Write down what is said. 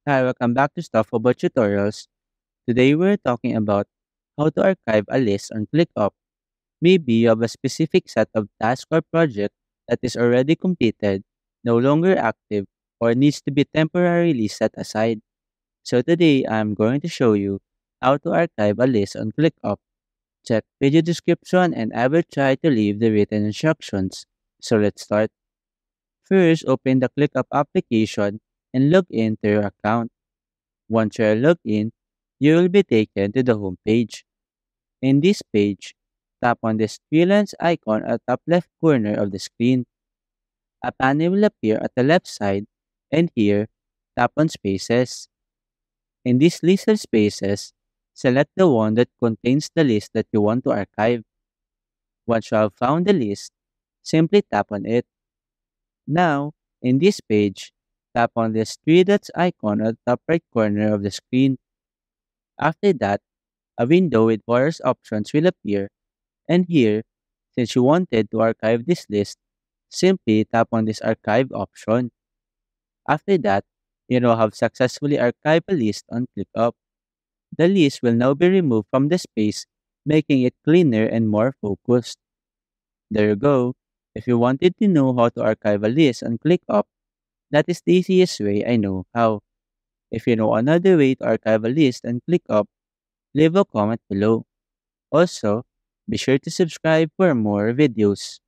Hi, welcome back to Stuff About Tutorials. Today we're talking about how to archive a list on ClickUp. Maybe you have a specific set of tasks or project that is already completed, no longer active, or needs to be temporarily set aside. So today I'm going to show you how to archive a list on ClickUp. Check video description and I will try to leave the written instructions. So let's start. First, open the ClickUp application and log in to your account. Once you are logged in, you will be taken to the home page. In this page, tap on the freelance icon at the top left corner of the screen. A panel will appear at the left side, and here, tap on Spaces. In this list of spaces, select the one that contains the list that you want to archive. Once you have found the list, simply tap on it. Now, in this page, tap on the three dots icon at the top right corner of the screen. After that, a window with various options will appear, and here, since you wanted to archive this list, simply tap on this archive option. After that, you now have successfully archived a list on ClickUp. The list will now be removed from the space, making it cleaner and more focused. There you go. If you wanted to know how to archive a list on ClickUp, that is the easiest way I know how. If you know another way to archive a list on ClickUp, leave a comment below. Also, be sure to subscribe for more videos.